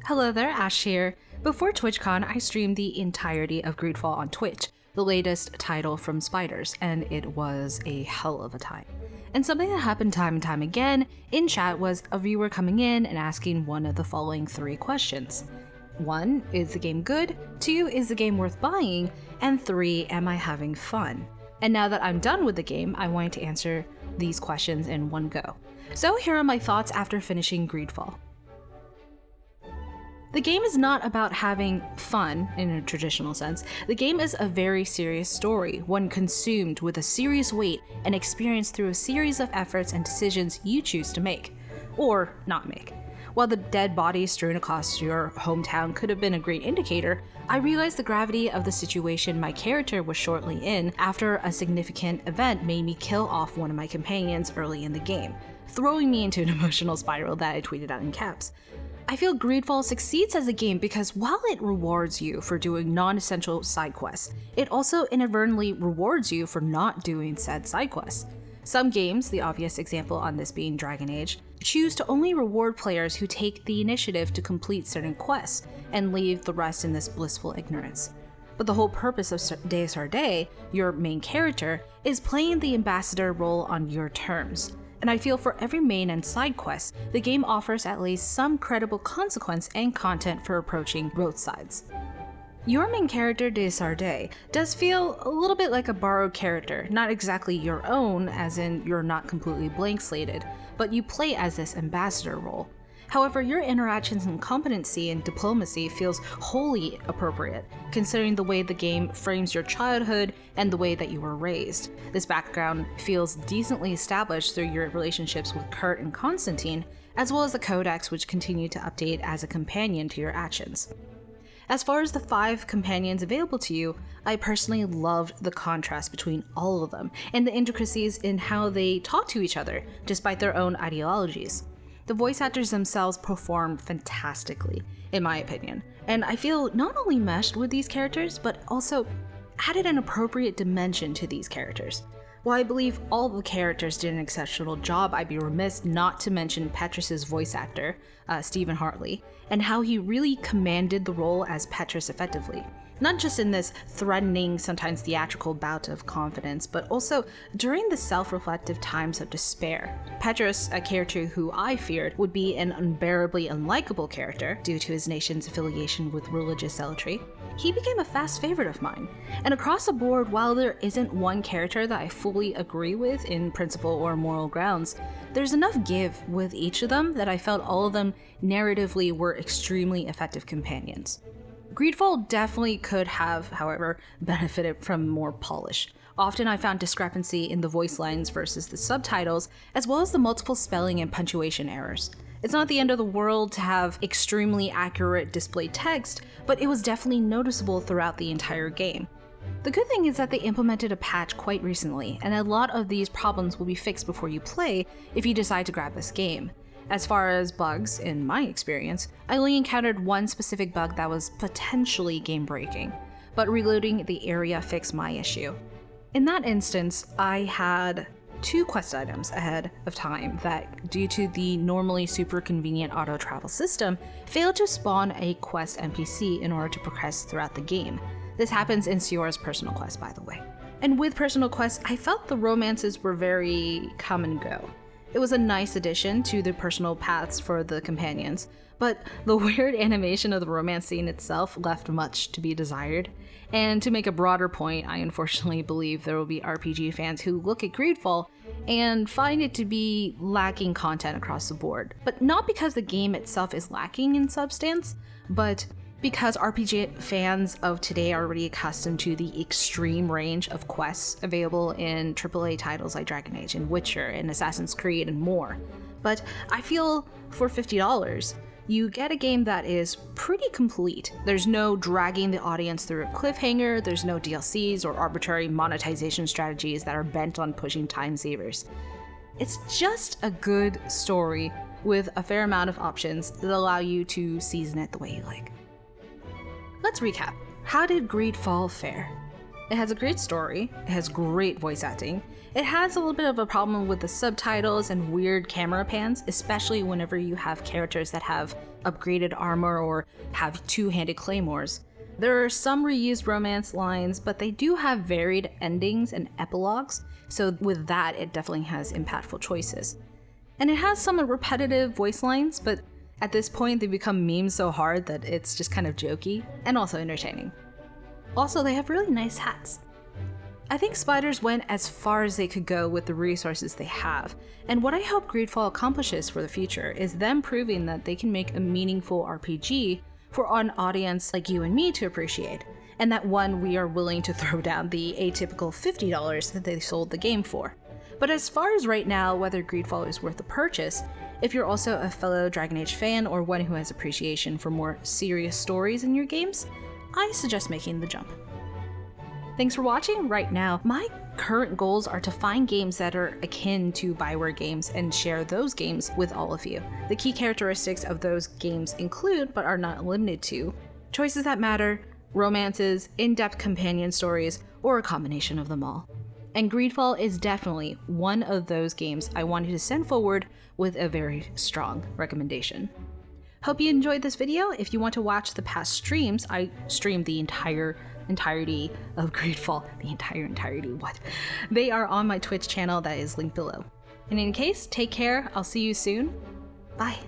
Hello there, Ash here. Before TwitchCon, I streamed the entirety of Greedfall on Twitch, the latest title from Spiders, and it was a hell of a time. And something that happened time and time again in chat was a viewer coming in and asking one of the following 3 questions. 1, is the game good? 2, is the game worth buying? And 3, am I having fun? And now that I'm done with the game, I wanted to answer these questions in one go. So here are my thoughts after finishing Greedfall. The game is not about having fun in a traditional sense. The game is a very serious story, one consumed with a serious weight and experienced through a series of efforts and decisions you choose to make, or not make. While the dead bodies strewn across your hometown could have been a great indicator, I realized the gravity of the situation my character was shortly in after a significant event made me kill off one of my companions early in the game, throwing me into an emotional spiral that I tweeted out in caps. I feel Greedfall succeeds as a game because while it rewards you for doing non-essential side quests, it also inadvertently rewards you for not doing said side quests. Some games, the obvious example on this being Dragon Age, choose to only reward players who take the initiative to complete certain quests and leave the rest in this blissful ignorance. But the whole purpose of Deus Arde, your main character, is playing the ambassador role on your terms. And I feel for every main and side quest, the game offers at least some credible consequence and content for approaching both sides. Your main character, Deus Arde, does feel a little bit like a borrowed character, not exactly your own, as in you're not completely blank slated, but you play as this ambassador role. However, your interactions and competency in diplomacy feels wholly appropriate, considering the way the game frames your childhood and the way that you were raised. This background feels decently established through your relationships with Kurt and Constantine, as well as the codex which continue to update as a companion to your actions. As far as the 5 companions available to you, I personally loved the contrast between all of them and the intricacies in how they talk to each other, despite their own ideologies. The voice actors themselves perform fantastically, in my opinion, and I feel not only meshed with these characters, but also added an appropriate dimension to these characters. While I believe all the characters did an exceptional job, I'd be remiss not to mention Petrus's voice actor, Stephen Hartley, and how he really commanded the role as Petrus effectively. Not just in this threatening, sometimes theatrical bout of confidence, but also during the self-reflective times of despair. Petrus, a character who I feared would be an unbearably unlikable character due to his nation's affiliation with religious zealotry, he became a fast favorite of mine. And across the board, while there isn't one character that I fully agree with in principle or moral grounds, there's enough give with each of them that I felt all of them narratively were extremely effective companions. Greedfall definitely could have, however, benefited from more polish. Often I found discrepancy in the voice lines versus the subtitles, as well as the multiple spelling and punctuation errors. It's not the end of the world to have extremely accurate displayed text, but it was definitely noticeable throughout the entire game. The good thing is that they implemented a patch quite recently, and a lot of these problems will be fixed before you play if you decide to grab this game. As far as bugs, in my experience, I only encountered one specific bug that was potentially game-breaking, but reloading the area fixed my issue. In that instance, I had 2 quest items ahead of time that, due to the normally super convenient auto-travel system, failed to spawn a quest NPC in order to progress throughout the game. This happens in Siora's personal quest, by the way. And with personal quests, I felt the romances were very come and go. It was a nice addition to the personal paths for the companions, but the weird animation of the romance scene itself left much to be desired. And to make a broader point, I unfortunately believe there will be RPG fans who look at Greedfall and find it to be lacking content across the board. But not because the game itself is lacking in substance, but because RPG fans of today are already accustomed to the extreme range of quests available in AAA titles like Dragon Age and Witcher and Assassin's Creed and more. But I feel for $50, you get a game that is pretty complete. There's no dragging the audience through a cliffhanger, there's no DLCs or arbitrary monetization strategies that are bent on pushing time savers. It's just a good story with a fair amount of options that allow you to season it the way you like. Let's recap. How did Greedfall fare? It has a great story, it has great voice acting, it has a little bit of a problem with the subtitles and weird camera pans, especially whenever you have characters that have upgraded armor or have two-handed claymores. There are some reused romance lines, but they do have varied endings and epilogues, so with that it definitely has impactful choices. And it has some repetitive voice lines, but at this point they become memes so hard that it's just kind of jokey and also entertaining. Also, they have really nice hats. I think Spiders went as far as they could go with the resources they have, and what I hope Greedfall accomplishes for the future is them proving that they can make a meaningful RPG for an audience like you and me to appreciate, and that one we are willing to throw down the atypical $50 that they sold the game for. But as far as right now, whether Greedfall is worth the purchase, if you're also a fellow Dragon Age fan or one who has appreciation for more serious stories in your games, I suggest making the jump. Thanks for watching. Right now, my current goals are to find games that are akin to Bioware games and share those games with all of you. The key characteristics of those games include, but are not limited to, choices that matter, romances, in-depth companion stories, or a combination of them all. And Greedfall is definitely one of those games I wanted to send forward with a very strong recommendation. Hope you enjoyed this video. If you want to watch the past streams, I streamed the entirety of Greedfall. What? They are on my Twitch channel that is linked below. In any case, take care. I'll see you soon. Bye.